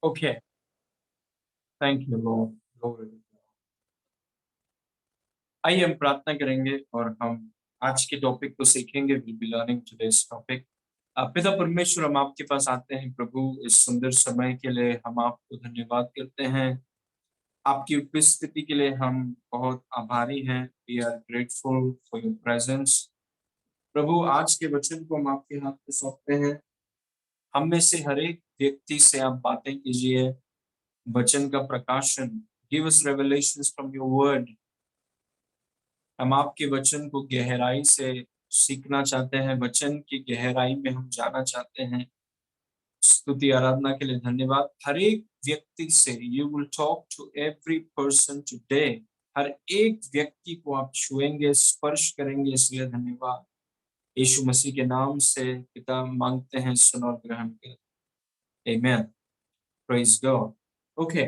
Okay, thank you, Lord. Glory to God. आइए हम प्रार्थना करेंगे और हम आज के टॉपिक को सीखेंगे। We'll be learning today's topic. पिता परमेश्वर, हम आपके पास आते हैं प्रभु, इस सुंदर समय के लिए हम आपको धन्यवाद करते हैं। आपकी उपस्थिति के लिए हम बहुत आभारी हैं। We are grateful for your presence. प्रभु, आज के वचन को हम आपके हाथ में सौंपते हैं। हम में से हर एक व्यक्ति से आप बातें कीजिए, वचन का प्रकाशन। Give us revelations from your word. हम आपके वचन को गहराई से सीखना चाहते हैं, वचन की गहराई में हम जाना चाहते हैं। स्तुति आराधना के लिए धन्यवाद। हर एक व्यक्ति से you will talk to every person today. हर एक व्यक्ति को आप छुएंगे, स्पर्श करेंगे, इसलिए धन्यवाद। यीशु मसीह के नाम से पिता मांगते हैं, सुन और ग्रहण कर। आमीन। Praise God. ओके,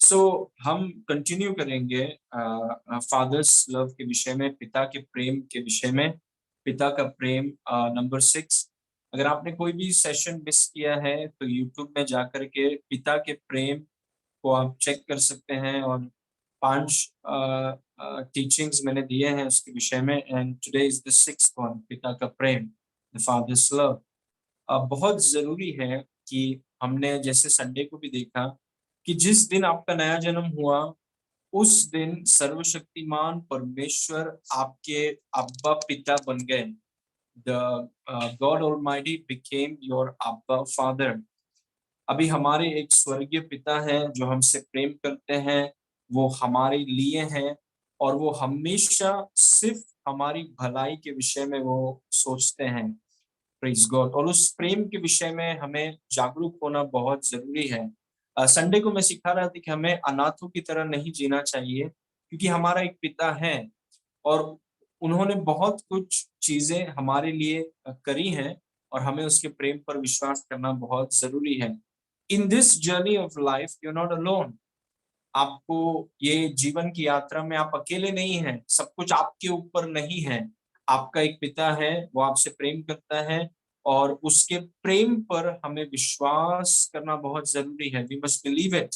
सो हम कंटिन्यू करेंगे फादर्स लव के विषय में, पिता के प्रेम के विषय में। पिता का प्रेम नंबर 6। अगर आपने कोई भी सेशन मिस किया है तो यूट्यूब में जाकर के पिता के प्रेम को आप चेक कर सकते हैं, और 5 टीचिंग्स मैंने दिए हैं उसके विषय में, and today is the 6th one, पिता का प्रेम, द फादर्स लव। बहुत जरूरी है कि हमने जैसे संडे को भी देखा कि जिस दिन आपका नया जन्म हुआ उस दिन सर्वशक्तिमान परमेश्वर आपके अब्बा पिता बन गए। The God almighty became your अब्बा फादर। अभी हमारे एक स्वर्गीय पिता हैं जो हमसे प्रेम करते हैं, वो हमारे लिए हैं, और वो हमेशा सिर्फ हमारी भलाई के विषय में वो सोचते हैं। Praise God. और उस प्रेम के विषय में हमें जागरूक होना बहुत जरूरी है। संडे को मैं सिखा रहा था कि हमें अनाथों की तरह नहीं जीना चाहिए, क्योंकि हमारा एक पिता है और उन्होंने बहुत कुछ चीजें हमारे लिए करी हैं, और हमें उसके प्रेम पर विश्वास करना बहुत जरूरी है। In this journey of life you are not alone. आपको ये जीवन की यात्रा में आप अकेले नहीं हैं, सब कुछ आपके ऊपर नहीं है। आपका एक पिता है, वो आपसे प्रेम करता है, और उसके प्रेम पर हमें विश्वास करना बहुत जरूरी है। वी मस्ट बिलीव इट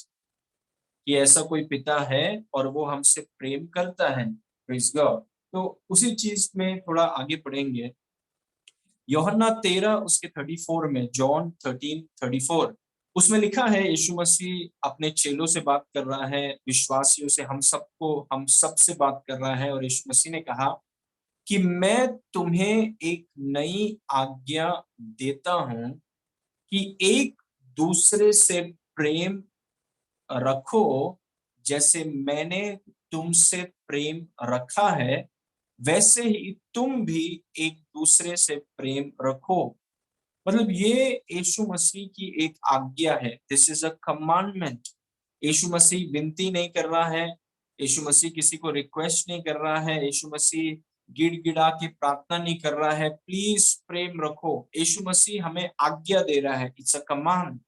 कि ऐसा कोई पिता है और वो हमसे प्रेम करता है। Praise God. तो उसी चीज में थोड़ा आगे पढ़ेंगे। यूहन्ना 13 उसके 34 में, जॉन 13:34, उसमें लिखा है, यीशु मसीह अपने चेलों से बात कर रहा है, विश्वासियों से, हम सब से बात कर रहा है, और यीशु मसीह ने कहा कि मैं तुम्हें एक नई आज्ञा देता हूं कि एक दूसरे से प्रेम रखो, जैसे मैंने तुमसे प्रेम रखा है वैसे ही तुम भी एक दूसरे से प्रेम रखो। मतलब ये यीशु मसीह की एक आज्ञा है। This is a commandment. यीशु मसीह विनती नहीं कर रहा है, यीशु मसीह किसी को रिक्वेस्ट नहीं कर रहा है, यीशु मसीह गिड़गिड़ा के प्रार्थना नहीं कर रहा है, प्लीज प्रेम रखो। यीशु मसीह हमें आज्ञा दे रहा है। It's a command.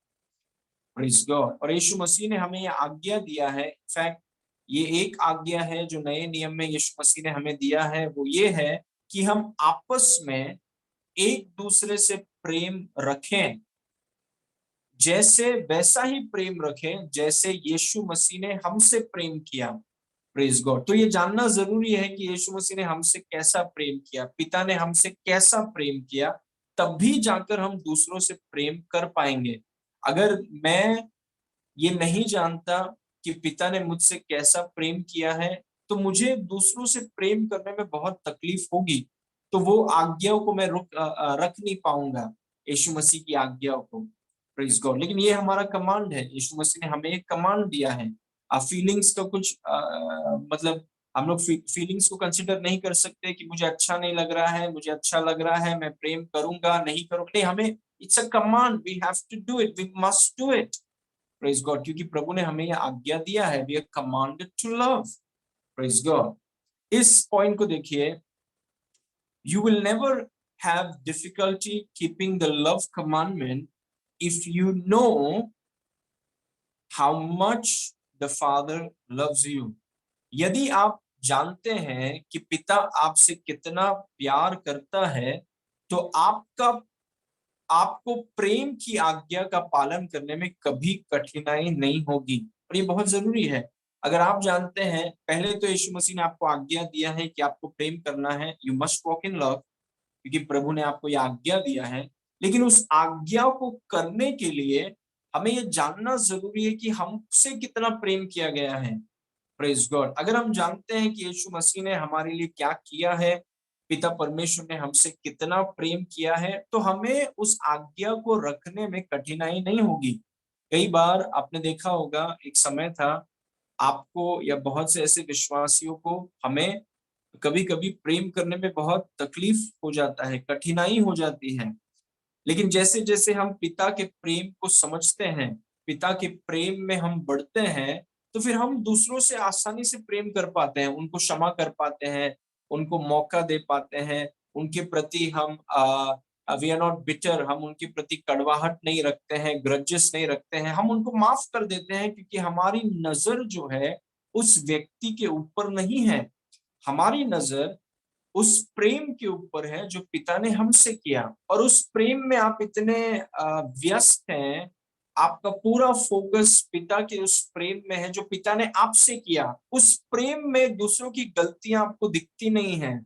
Praise God. और यीशु मसीह ने हमें यह आज्ञा दिया है। इनफैक्ट ये एक आज्ञा है जो नए नियम में यीशु मसीह ने हमें दिया है, वो ये है कि हम आपस में एक दूसरे से प्रेम रखें, जैसे वैसा ही प्रेम रखें जैसे यीशु मसीह ने हमसे प्रेम किया। Praise God. तो ये जानना जरूरी है कि यीशु मसीह ने हमसे कैसा प्रेम किया, पिता ने हमसे कैसा प्रेम किया, तब भी जाकर हम दूसरों से प्रेम कर पाएंगे। अगर मैं ये नहीं जानता कि पिता ने मुझसे कैसा प्रेम किया है, तो मुझे दूसरों से प्रेम करने में बहुत तकलीफ होगी, तो वो आज्ञाओं को मैं रख नहीं पाऊंगा, यीशु मसीह की आज्ञाओं को। Praise God. लेकिन ये हमारा कमांड है, यीशु मसीह ने हमें एक कमांड दिया है। फीलिंग्स का कुछ मतलब हम लोग फीलिंग्स को कंसिडर नहीं कर सकते कि मुझे अच्छा नहीं लग रहा है, मुझे अच्छा लग रहा है, मैं प्रेम करूंगा नहीं करूंगा, नहीं, हमें it's a command, we have to do it, we must do it. Praise God. क्योंकि प्रभु ने हमें यह आज्ञा दिया है, we are commanded to love. Praise God. इस पॉइंट को देखिए, you will never have difficulty keeping the love commandment if you know how much the father loves you. यदि आप जानते हैं कि पिता आपसे कितना प्यार करता है, तो आपका आपको प्रेम की आज्ञा का पालन करने में कभी कठिनाई नहीं होगी, और ये बहुत जरूरी है। अगर आप जानते हैं, पहले तो यीशु मसीह ने आपको आज्ञा दिया है कि आपको प्रेम करना है, you must walk in love, क्योंकि प्रभु ने आपको यह आज्ञा दिया है। लेकिन उस आज्ञा को करने के लिए हमें यह जानना जरूरी है कि हमसे कितना प्रेम किया गया है। Praise God. अगर हम जानते हैं कि यीशु मसीह ने हमारे लिए क्या किया है, पिता परमेश्वर ने हमसे कितना प्रेम किया है, तो हमें उस आज्ञा को रखने में कठिनाई नहीं होगी। कई बार आपने देखा होगा, एक समय था, आपको या बहुत से ऐसे विश्वासियों को, हमें कभी कभी प्रेम करने में बहुत तकलीफ हो जाता है, कठिनाई हो जाती है। लेकिन जैसे जैसे हम पिता के प्रेम को समझते हैं, पिता के प्रेम में हम बढ़ते हैं, तो फिर हम दूसरों से आसानी से प्रेम कर पाते हैं, उनको क्षमा कर पाते हैं, उनको मौका दे पाते हैं, उनके प्रति हम वी आर नॉट बिटर, हम उनके प्रति कड़वाहट नहीं रखते हैं, ग्रजेस नहीं रखते हैं, हम उनको माफ कर देते हैं, क्योंकि हमारी नजर जो है उस व्यक्ति के ऊपर नहीं है, हमारी नजर उस प्रेम के ऊपर है जो पिता ने हमसे किया। और उस प्रेम में आप इतने व्यस्त हैं, आपका पूरा फोकस पिता के उस प्रेम में है जो पिता ने आपसे किया। उस प्रेम में दूसरों की गलतियां आपको दिखती नहीं है,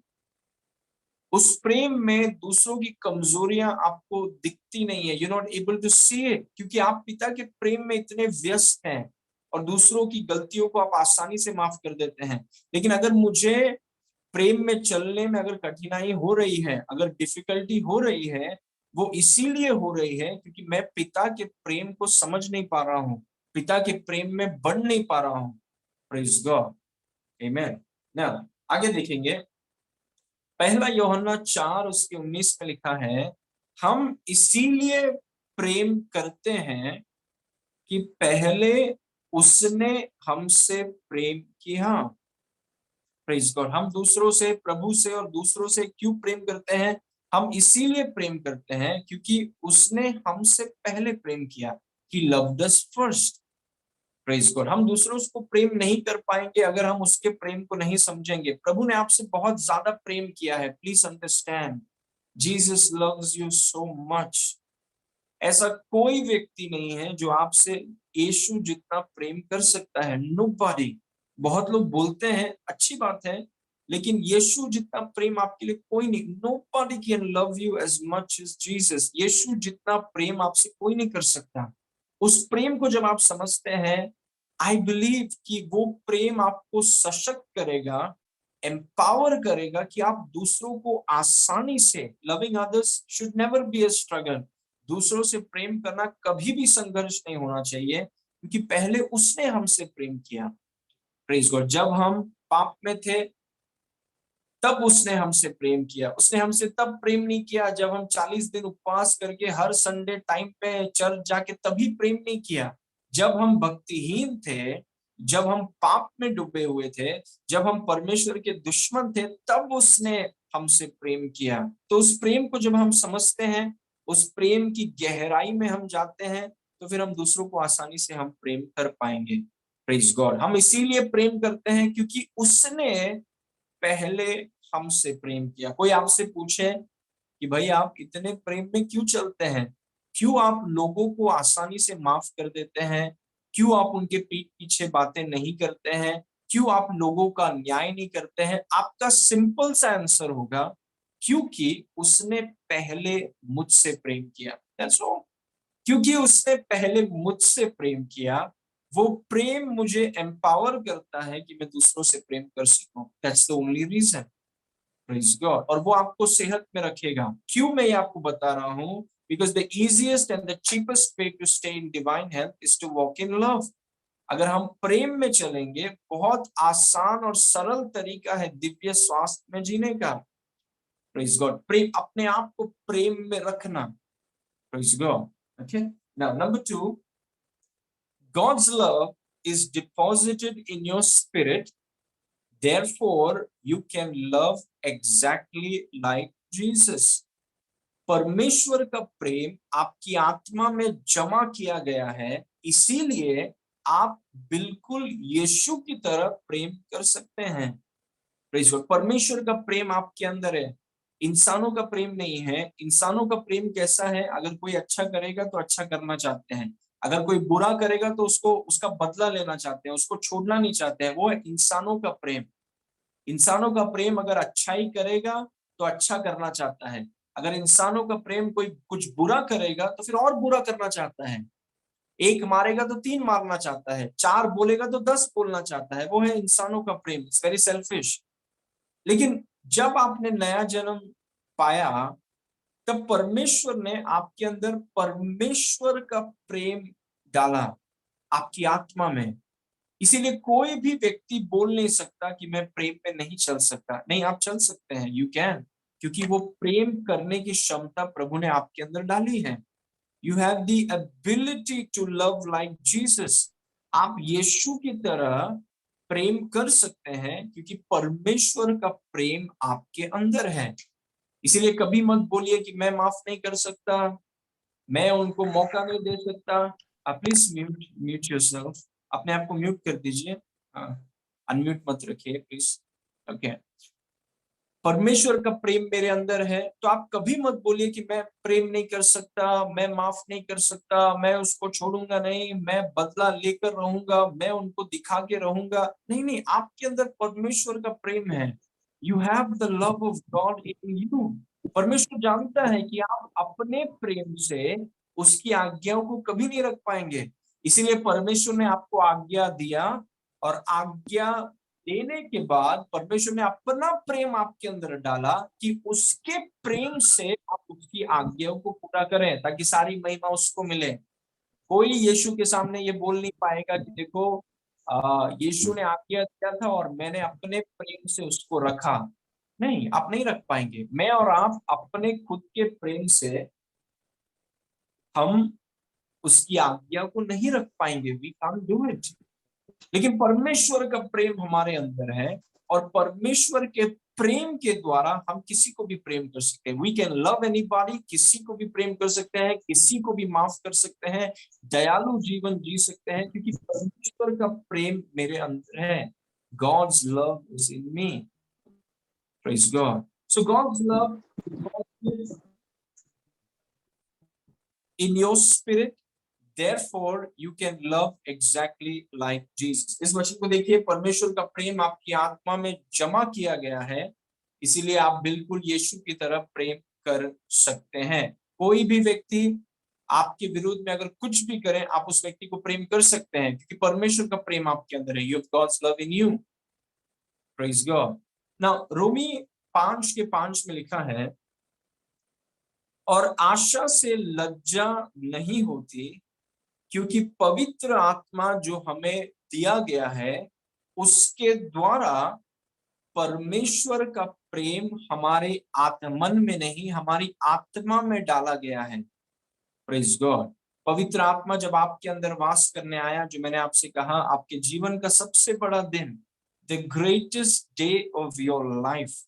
उस प्रेम में दूसरों की कमजोरियां आपको दिखती नहीं है, you not able to see it, क्योंकि आप पिता के प्रेम में इतने व्यस्त हैं और दूसरों की गलतियों को आप आसानी से माफ कर देते हैं। लेकिन अगर मुझे प्रेम में चलने में अगर कठिनाई हो रही है, अगर डिफिकल्टी हो रही है, वो इसीलिए हो रही है क्योंकि मैं पिता के प्रेम को समझ नहीं पा रहा हूँ, पिता के प्रेम में बढ़ नहीं पा रहा हूँ। प्रेज गॉड, आमेन। नाउ आगे देखेंगे, पहला यूहन्ना 4 उसके 19 में लिखा है, हम इसीलिए प्रेम करते हैं कि पहले उसने हमसे प्रेम किया। Praise God. हम दूसरों से, प्रभु से और दूसरों से क्यों प्रेम करते हैं? हम इसीलिए प्रेम करते हैं क्योंकि उसने हमसे पहले प्रेम किया, कि loved us first. Praise God. हम दूसरों को प्रेम नहीं कर पाएंगे अगर हम उसके प्रेम को नहीं समझेंगे। प्रभु ने आपसे बहुत ज्यादा प्रेम किया है, please understand, Jesus loves you so much. ऐसा कोई व्यक्ति नहीं है जो आपसे यीशु जितना प्रेम कर सकता है, नोबडी। बहुत लोग बोलते हैं, अच्छी बात है, लेकिन यीशु जितना प्रेम आपके लिए कोई नहीं। Nobody can love you as much as Jesus. यीशु जितना प्रेम आपसे कोई नहीं कर सकता। उस प्रेम को जब आप समझते हैं, आई बिलीव कि वो प्रेम आपको सशक्त करेगा, एम्पावर करेगा, कि आप दूसरों को आसानी से, loving others should never be a struggle. दूसरों से प्रेम करना कभी भी संघर्ष नहीं होना चाहिए, क्योंकि पहले उसने हमसे प्रेम किया। Praise God. जब हम पाप में थे तब उसने हमसे प्रेम किया। उसने हमसे तब प्रेम नहीं किया जब हम 40 दिन उपवास करके हर संडे टाइम पे चर्च जाके तभी प्रेम नहीं किया। जब हम भक्तिहीन थे, जब हम पाप में डूबे हुए थे, जब हम परमेश्वर के दुश्मन थे, तब उसने हमसे प्रेम किया। तो उस प्रेम को जब हम समझते हैं, उस प्रेम की गहराई में हम जाते हैं, तो फिर हम दूसरों को आसानी से हम प्रेम कर पाएंगे। Praise God. हम इसीलिए प्रेम करते हैं क्योंकि उसने पहले हमसे प्रेम किया। कोई आपसे पूछे कि भाई आप इतने प्रेम में क्यों चलते हैं, क्यों आप लोगों को आसानी से माफ कर देते हैं, क्यों आप उनके पीठ पीछे बातें नहीं करते हैं, क्यों आप लोगों का न्याय नहीं करते हैं, आपका सिंपल सा आंसर होगा, क्योंकि उसने पहले मुझसे प्रेम किया। That's all. क्योंकि उसने पहले मुझसे प्रेम किया, वो प्रेम मुझे एम्पावर करता है कि मैं दूसरों से प्रेम कर सकूं। That's the only reason. Praise God. और वो आपको सेहत में रखेगा। क्यों मैं ये आपको बता रहा हूं? Because the easiest and the cheapest way to stay in divine health is to walk in love. अगर हम प्रेम में चलेंगे, बहुत आसान और सरल तरीका है दिव्य स्वास्थ्य में जीने का। Praise God. प्रेम, अपने आप को प्रेम में रखना। Praise God. Okay, now number 2, God's love is deposited in your spirit, therefore you can love exactly like Jesus. परमेश्वर का प्रेम आपकी आत्मा में जमा किया गया है, इसीलिए आप बिल्कुल यीशु की तरह प्रेम कर सकते हैं। परमेश्वर का प्रेम आपके अंदर है, इंसानों का प्रेम नहीं है। इंसानों का प्रेम कैसा है? अगर कोई अच्छा करेगा तो अच्छा करना चाहते हैं, अगर कोई बुरा करेगा तो उसको उसका बदला लेना चाहते हैं, उसको छोड़ना नहीं चाहते हैं। वो है इंसानों का प्रेम। इंसानों का प्रेम अगर अच्छाई करेगा तो अच्छा करना चाहता है, अगर इंसानों का प्रेम कोई कुछ बुरा करेगा तो फिर और बुरा करना चाहता है। एक मारेगा तो 3 मारना चाहता है, 4 बोलेगा तो 10 बोलना चाहता है। वो है इंसानों का प्रेम। It's very selfish. लेकिन जब आपने नया जन्म पाया, तब परमेश्वर ने आपके अंदर परमेश्वर का प्रेम डाला आपकी आत्मा में। इसीलिए कोई भी व्यक्ति बोल नहीं सकता कि मैं प्रेम में नहीं चल सकता। नहीं, आप चल सकते हैं, यू कैन, क्योंकि वो प्रेम करने की क्षमता प्रभु ने आपके अंदर डाली है। You have the ability to love like Jesus. आप यीशु की तरह प्रेम कर सकते हैं क्योंकि परमेश्वर का प्रेम आपके अंदर है। इसीलिए कभी मत बोलिए कि मैं माफ नहीं कर सकता, मैं उनको मौका नहीं दे सकता। आप प्लीज म्यूट म्यूट योरसेल्फ, अपने आप को म्यूट कर दीजिए। अनम्यूट मत रखिए प्लीज। ओके। परमेश्वर का प्रेम मेरे अंदर है, तो आप कभी मत बोलिए कि मैं प्रेम नहीं कर सकता, मैं माफ नहीं कर सकता, मैं उसको छोड़ूंगा नहीं, मैं बदला लेकर रहूंगा, मैं उनको दिखा के रहूंगा। नहीं नहीं, आपके अंदर परमेश्वर का प्रेम है। You have the love of God in you. परमेश्वर जानता है कि आप अपने प्रेम से उसकी आज्ञाओं को कभी नहीं रख पाएंगे। इसीलिए परमेश्वर ने आपको आज्ञा दिया, और आज्ञा देने के बाद परमेश्वर ने अपना प्रेम आपके अंदर डाला कि उसके प्रेम से आप उसकी आज्ञाओं को पूरा करें, ताकि सारी महिमा उसको मिले। कोई यीशु के सामने ये बोल नहीं पाएगा कि देखो यीशु ने आज्ञा दिया था और मैंने अपने प्रेम से उसको रखा। नहीं, आप नहीं रख पाएंगे। मैं और आप अपने खुद के प्रेम से हम उसकी आज्ञा को नहीं रख पाएंगे। We can't do it. लेकिन परमेश्वर का प्रेम हमारे अंदर है, और परमेश्वर के प्रेम के द्वारा हम किसी को भी प्रेम कर सकते हैं। वी कैन लव एनीबॉडी, किसी को भी प्रेम कर सकते हैं, किसी को भी माफ कर सकते हैं, दयालु जीवन जी सकते हैं, क्योंकि परमेश्वर का प्रेम मेरे अंदर है। God's love is in me. Praise God. So God's love is in your spirit, therefore you can love exactly like Jesus. इस वचन को देखिए, परमेश्वर का प्रेम आपकी आत्मा में जमा किया गया है, इसीलिए आप बिल्कुल यीशु की तरह प्रेम कर सकते हैं। कोई भी व्यक्ति आपके विरुद्ध में अगर कुछ भी करे, आप उस व्यक्ति को प्रेम कर सकते हैं, क्योंकि परमेश्वर का प्रेम आपके अंदर है। You have God's love in you. Praise God. Now रोमी 5:5 में लिखा है, और आशा से लज्जा नहीं होती, क्योंकि पवित्र आत्मा जो हमें दिया गया है उसके द्वारा परमेश्वर का प्रेम हमारे आत्मन में नहीं, हमारी आत्मा में डाला गया है। Praise God. पवित्र आत्मा जब आपके अंदर वास करने आया, जो मैंने आपसे कहा, आपके जीवन का सबसे बड़ा दिन, the greatest day of your life,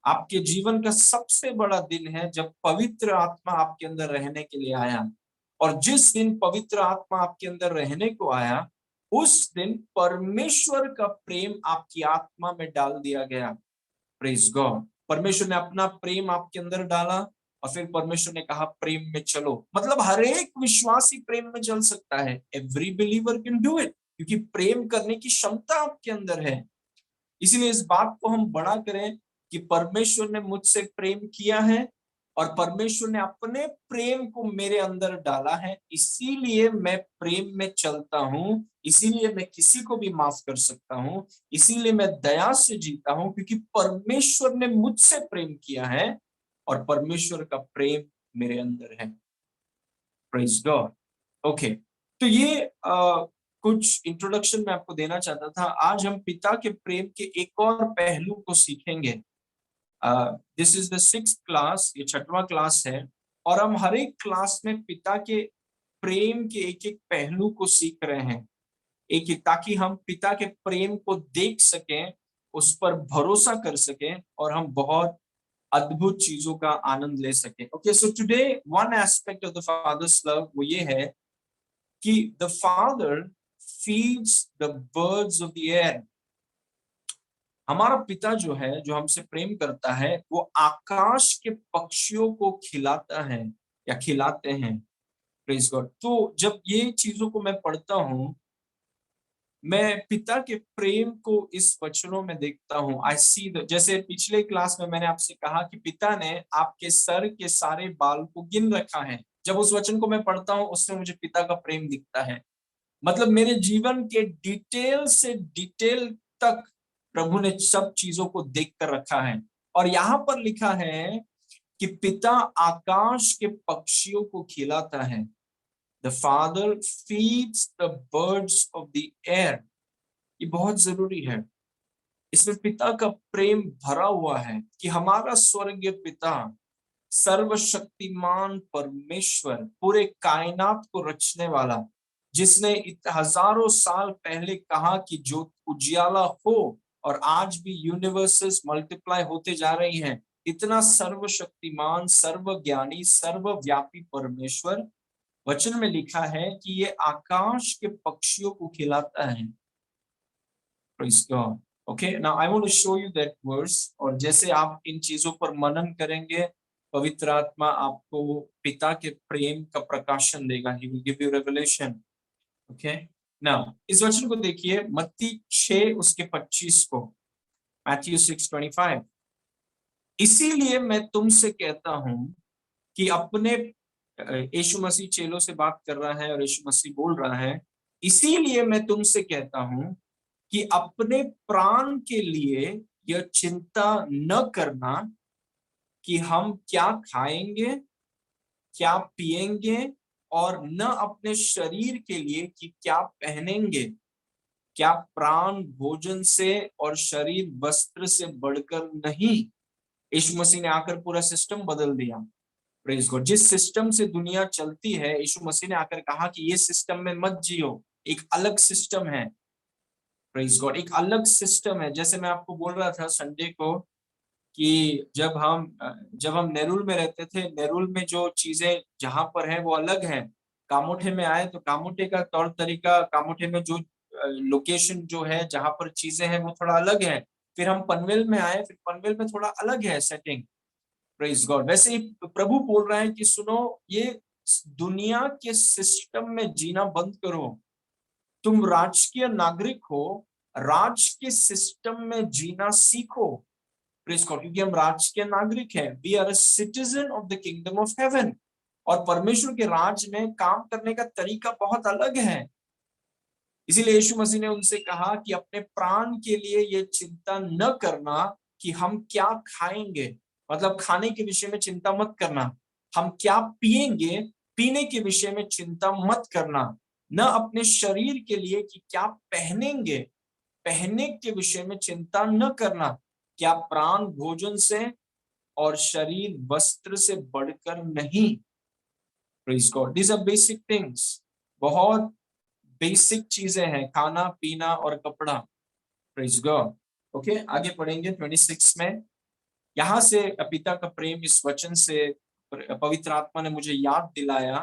आपके जीवन का सबसे बड़ा दिन है जब पवित्र आत्मा आपके अंदर रहने के लिए आया। और जिस दिन पवित्र आत्मा आपके अंदर रहने को आया, उस दिन परमेश्वर का प्रेम आपकी आत्मा में डाल दिया गया। Praise God. परमेश्वर ने अपना प्रेम आपके अंदर डाला, और फिर परमेश्वर ने कहा प्रेम में चलो। मतलब हर एक विश्वासी प्रेम में चल सकता है। Every believer can do it, क्योंकि प्रेम करने की क्षमता आपके अंदर है। इसीलिए इस बात को हम बड़ा करें कि परमेश्वर ने मुझसे प्रेम किया है, और परमेश्वर ने अपने प्रेम को मेरे अंदर डाला है, इसीलिए मैं प्रेम में चलता हूं, इसीलिए मैं किसी को भी माफ कर सकता हूं, इसीलिए मैं दया से जीता हूं, क्योंकि परमेश्वर ने मुझसे प्रेम किया है और परमेश्वर का प्रेम मेरे अंदर है। Praise God. ओके, तो ये कुछ इंट्रोडक्शन मैं आपको देना चाहता था। आज हम पिता के प्रेम के एक और पहलू को सीखेंगे। This is the 6th class, ये 6वां क्लास है, और हम हर एक क्लास में पिता के प्रेम के एक एक पहलू को सीख रहे हैं, एक ताकि हम पिता के प्रेम को देख सकें, उस पर भरोसा कर सकें, और हम बहुत अद्भुत चीजों का आनंद ले सकें। Okay, so today one aspect of the father's love वो ये है कि the father feeds the birds of the air. हमारा पिता जो है, जो हमसे प्रेम करता है, वो आकाश के पक्षियों को खिलाता है या खिलाते हैं। Praise God. तो जब ये चीजों को मैं पढ़ता हूँ, मैं पिता के प्रेम को इस वचनों में देखता हूँ। आई सी द, जैसे पिछले क्लास में मैंने आपसे कहा कि पिता ने आपके सर के सारे बाल को गिन रखा है। जब उस वचन को मैं पढ़ता हूँ, उसमें मुझे पिता का प्रेम दिखता है। मतलब मेरे जीवन के डिटेल से डिटेल तक प्रभु ने सब चीजों को देख कर रखा है। और यहाँ पर लिखा है कि पिता आकाश के पक्षियों को खिलाता है। The father feeds the birds of the air. ये बहुत जरूरी है। इसमें पिता का प्रेम भरा हुआ है कि हमारा स्वर्गीय पिता, सर्वशक्तिमान परमेश्वर, पूरे कायनात को रचने वाला, जिसने हजारों साल पहले कहा कि जो उजियाला हो, और आज भी यूनिवर्सेस मल्टीप्लाई होते जा रही हैं, इतना सर्वशक्तिमान, सर्वज्ञानी, सर्वव्यापी परमेश्वर वचन में लिखा है कि ये आकाश के पक्षियों को खिलाता है। Praise God. Okay, now I want to show you that verse. और जैसे आप इन चीजों पर मनन करेंगे, पवित्र आत्मा आपको पिता के प्रेम का प्रकाशन देगा। He will give you revelation. Okay. Now इस वचन को देखिए, मत्ती 6 उसके 25 को, Matthew 6:25। इसीलिए मैं तुमसे कहता हूं कि अपने, यीशु मसीह चेलों से बात कर रहा है और यीशु मसीह बोल रहा है, इसीलिए मैं तुमसे कहता हूं कि अपने प्राण के लिए यह चिंता न करना कि हम क्या खाएंगे, क्या पिएंगे, और न अपने शरीर के लिए कि क्या पहनेंगे। क्या प्राण भोजन से और शरीर वस्त्र से बढ़कर नहीं। यीशु मसीह ने आकर पूरा सिस्टम बदल दिया। Praise God. जिस सिस्टम से दुनिया चलती है, यीशु मसीह ने आकर कहा कि ये सिस्टम में मत जियो, एक अलग सिस्टम है। Praise God. एक अलग सिस्टम है। जैसे मैं आपको बोल रहा था संडे को कि जब हम नेरुल में रहते थे, नेरुल में जो चीजें जहां पर है वो अलग है। कामोठे में आए तो कामोठे का तौर तरीका, कामोठे में जो लोकेशन जो है जहां पर चीजें हैं वो थोड़ा अलग है। फिर हम पनवेल में आए, फिर पनवेल में थोड़ा अलग है सेटिंग। Praise God. वैसे ही प्रभु बोल रहा है कि सुनो, ये दुनिया के सिस्टम में जीना बंद करो। तुम राजकीय नागरिक हो, राज के सिस्टम में जीना सीखो। Praise God. क्योंकि हम राज के नागरिक हैं। We are a citizen of the kingdom of heaven. और परमेश्वर के राज में काम करने का तरीका बहुत अलग है। इसीलिए यीशु मसीह ने उनसे कहा कि अपने प्राण के लिए ये चिंता न करना कि हम क्या खाएंगे। मतलब खाने के विषय में चिंता मत करना। हम क्या पिएंगे, पीने के विषय में चिंता मत करना। न अपने शरीर के लिए कि क्या पहनेंगे, पहनने के विषय में चिंता न करना। क्या प्राण भोजन से और शरीर वस्त्र से बढ़कर नहीं। Praise God. These are basic things. बहुत बेसिक चीजें हैं, खाना पीना और कपड़ा। Praise God. ओके, आगे पढ़ेंगे 26 में। यहां से पिता का प्रेम, इस वचन से पवित्र आत्मा ने मुझे याद दिलाया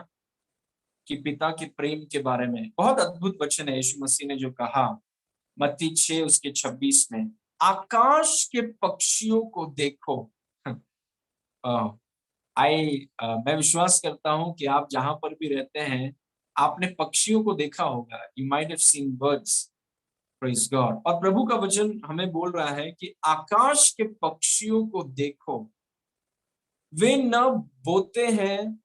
कि पिता के प्रेम के बारे में। बहुत अद्भुत वचन है यीशु मसीह ने जो कहा मत्ती 6 उसके 26 में, आकाश के पक्षियों को देखो। मैं विश्वास करता हूं कि आप जहां पर भी रहते हैं, आपने पक्षियों को देखा होगा। You might have seen birds. Praise God. और प्रभु का वचन हमें बोल रहा है कि आकाश के पक्षियों को देखो। वे न बोते हैं,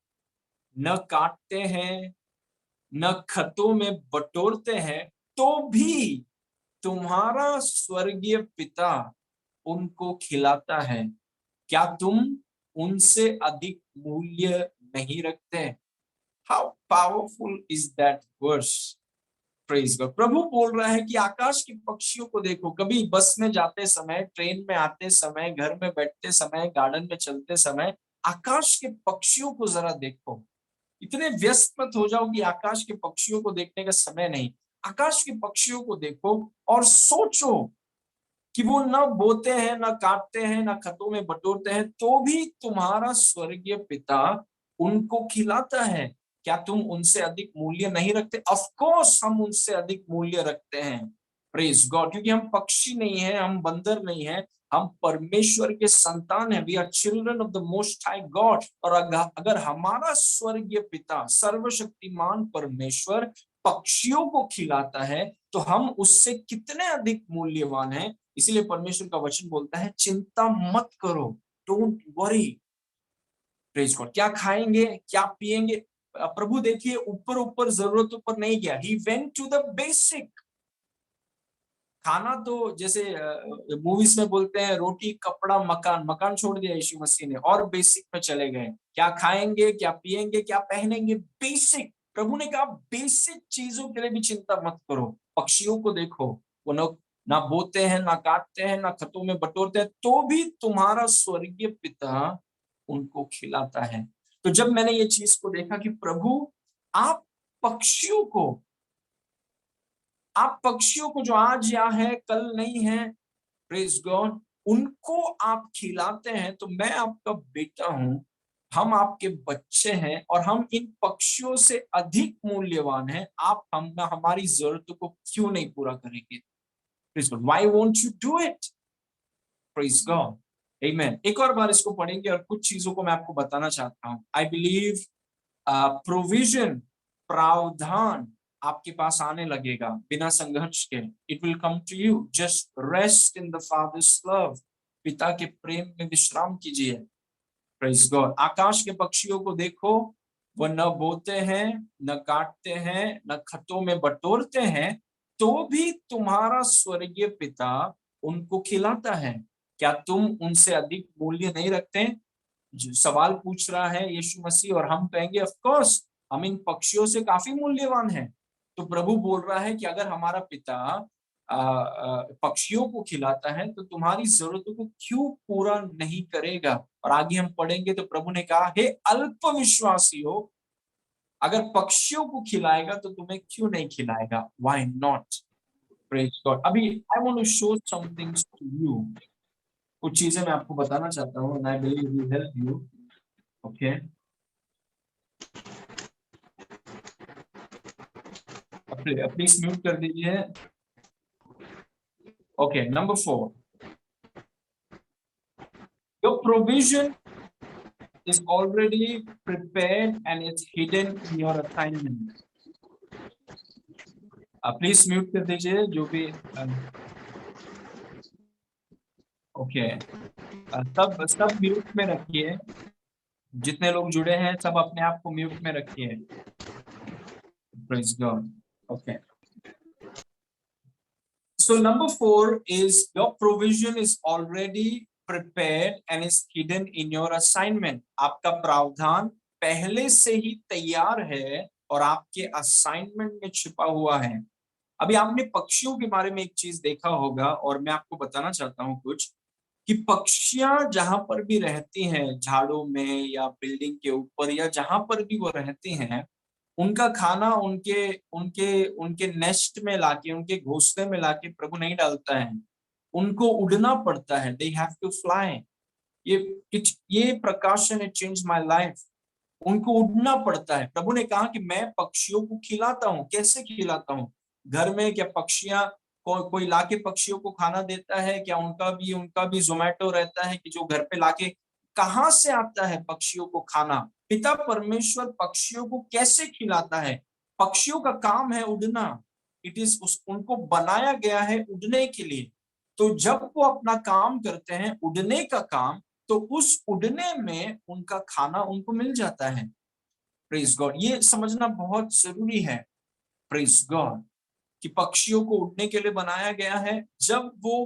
न काटते हैं, न खतों में बटोरते हैं, तो भी तुम्हारा स्वर्गीय पिता उनको खिलाता है। क्या तुम उनसे अधिक मूल्य नहीं रखते। How powerful is that verse. Praise God. प्रभु बोल रहा है कि आकाश के पक्षियों को देखो। कभी बस में जाते समय, ट्रेन में आते समय, घर में बैठते समय, गार्डन में चलते समय, आकाश के पक्षियों को जरा देखो। इतने व्यस्त मत हो जाओ कि आकाश के पक्षियों को देखने का समय नहीं। आकाश के पक्षियों को देखो और सोचो कि वो ना बोते हैं, ना काटते हैं, ना खतों में बटोरते हैं, तो भी तुम्हारा स्वर्गीय पिता उनको खिलाता है। क्या तुम उनसे अधिक मूल्य नहीं रखते। ऑफ कोर्स हम उनसे अधिक मूल्य रखते हैं। प्रेज गॉड, क्योंकि हम पक्षी नहीं है, हम बंदर नहीं है, हम परमेश्वर के संतान हैं। We are children of the most high God. और अगर हमारा स्वर्गीय पिता सर्वशक्तिमान परमेश्वर पक्षियों को खिलाता है तो हम उससे कितने अधिक मूल्यवान हैं। इसीलिए परमेश्वर का वचन बोलता है चिंता मत करो, डोंट वरी। Praise God. क्या खाएंगे, क्या पिएंगे, प्रभु देखिए ऊपर ऊपर जरूरतों पर नहीं गया। He went to the basic. खाना तो जैसे मूवीज में बोलते हैं रोटी कपड़ा मकान, मकान छोड़ दिया यीशु मसीह ने और बेसिक पे चले गए। क्या खाएंगे, क्या पिएंगे, क्या पहनेंगे, बेसिक। प्रभु ने कहा बेसिक चीजों के लिए भी चिंता मत करो। पक्षियों को देखो, वो ना बोते हैं, ना काटते हैं, ना खतों में बटोरते हैं, तो भी तुम्हारा स्वर्गीय पिता उनको खिलाता है। तो जब मैंने ये चीज को देखा कि प्रभु आप पक्षियों को, आप पक्षियों को जो आज यहाँ है कल नहीं है, प्रेज गॉड, उनको आप खिलाते हैं, तो मैं आपका बेटा हूं, हम आपके बच्चे हैं और हम इन पक्षियों से अधिक मूल्यवान हैं। आप हम हमारी जरूरतों को क्यों नहीं पूरा करेंगे? Praise God, why won't you do it? Praise God, amen. एक और बार इसको पढ़ेंगे और कुछ चीजों को मैं आपको बताना चाहता हूं। आई बिलीव प्रोविजन, प्रावधान आपके पास आने लगेगा बिना संघर्ष के। It will come to you. Just rest in the father's love. पिता के प्रेम में विश्राम कीजिए। Praise God. आकाश के पक्षियों को देखो, वह न बोते हैं, न काटते हैं, न खतों में बटोरते हैं, तो भी तुम्हारा स्वर्गीय पिता उनको खिलाता है। क्या तुम उनसे अधिक मूल्य नहीं रखते? जो सवाल पूछ रहा है यीशु मसीह, और हम कहेंगे ऑफ कोर्स हम इन पक्षियों से काफी मूल्यवान हैं। तो प्रभु बोल रहा है कि अगर हमारा पिता पक्षियों को खिलाता है तो तुम्हारी जरूरतों को क्यों पूरा नहीं करेगा? और आगे हम पढ़ेंगे तो प्रभु ने कहा, हे अल्प विश्वासी हो, अगर पक्षियों को खिलाएगा तो तुम्हें क्यों नहीं खिलाएगा? Why not? Praise God. अभी I want to show some things to you. कुछ चीजें मैं आपको बताना चाहता हूँ, I believe will help you. Okay, please mute कर दीजिए। Okay, number 4, your provision is already prepared and it's hidden in your assignment. Please mute कर दीजिए जो भी। ओके, सब सब म्यूट में रखिए। जितने लोग जुड़े हैं सब अपने आप को म्यूट में रखिए। Praise God. Okay, so number 4 is your provision is already prepared and is hidden in your assignment. आपका प्रावधान पहले से ही तैयार है और आपके असाइनमेंट में छिपा हुआ है। अभी आपने पक्षियों के बारे में एक चीज देखा होगा और मैं आपको बताना चाहता हूँ कुछ, कि पक्षियां जहां पर भी रहती हैं, झाड़ों में या बिल्डिंग के ऊपर या जहां पर भी वो रहती हैं, उनका खाना उनके उनके उनके नेस्ट में लाके, उनके घोंसले में लाके प्रभु नहीं डालता है। उनको उड़ना पड़ता है। They have to fly. ये प्रकाशन है चेंज माय लाइफ। उनको उड़ना पड़ता है। प्रभु ने कहा कि मैं पक्षियों को खिलाता हूँ। कैसे खिलाता हूँ? घर में क्या पक्षियां कोई लाके पक्षियों को खाना देता है क्या? उनका भी जोमेटो रहता है कि जो घर पे लाके, कहाँ से आता है पक्षियों को खाना? पिता परमेश्वर पक्षियों को कैसे खिलाता है? पक्षियों का काम है उड़ना। इट इज उनको बनाया गया है उड़ने के लिए। तो जब वो अपना काम करते हैं, उड़ने का काम, तो उस उड़ने में उनका खाना उनको मिल जाता है। Praise God. ये समझना बहुत जरूरी है। प्रेज गॉड, कि पक्षियों को उड़ने के लिए बनाया गया है। जब वो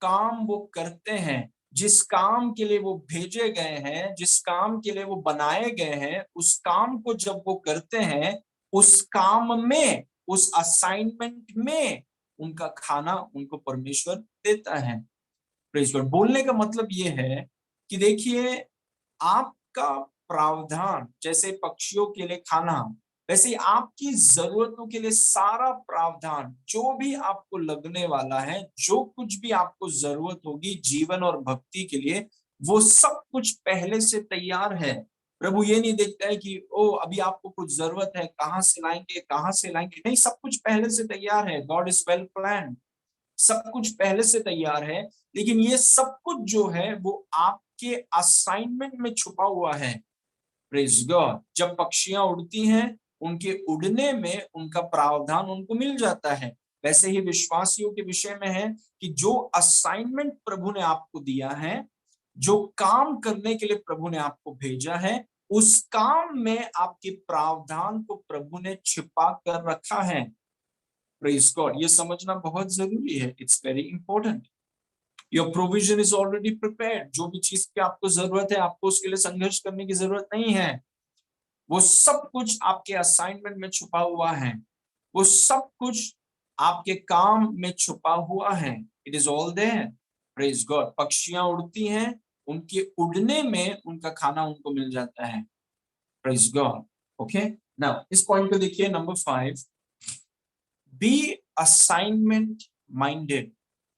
काम वो करते हैं, जिस काम के लिए वो भेजे गए हैं, जिस काम के लिए वो बनाए गए हैं, उस काम को जब वो करते हैं, उस काम में, उस असाइनमेंट में उनका खाना उनको परमेश्वर देता है। Praise God. बोलने का मतलब ये है कि देखिए, आपका प्रावधान जैसे पक्षियों के लिए खाना, वैसे ही आपकी जरूरतों के लिए सारा प्रावधान, जो भी आपको लगने वाला है, जो कुछ भी आपको जरूरत होगी जीवन और भक्ति के लिए, वो सब कुछ पहले से तैयार है। प्रभु ये नहीं देखता है कि ओ अभी आपको कुछ जरूरत है, कहाँ से लाएंगे, कहाँ से लाएंगे। नहीं, सब कुछ पहले से तैयार है। God is well plan. सब कुछ पहले से तैयार है, लेकिन ये सब कुछ जो है वो आपके असाइनमेंट में छुपा हुआ है। Praise God. जब पक्षियां उड़ती हैं, उनके उड़ने में उनका प्रावधान उनको मिल जाता है। वैसे ही विश्वासियों के विषय में है कि जो असाइनमेंट प्रभु ने आपको दिया है, जो काम करने के लिए प्रभु ने आपको भेजा है, उस काम में आपके प्रावधान को प्रभु ने छिपा कर रखा है। Praise God. ये समझना बहुत जरूरी है। It's very important. Your provision is already prepared. जो भी चीज की आपको जरूरत है, आपको उसके लिए संघर्ष करने की जरूरत नहीं है। वो सब कुछ आपके असाइनमेंट में छुपा हुआ है। वो सब कुछ आपके काम में छुपा हुआ है। It is all there. Praise God. पक्षियां उड़ती हैं, उनके उड़ने में उनका खाना उनको मिल जाता है। Praise God. ओके। नाउ इस पॉइंट को देखिए, number 5, be assignment minded.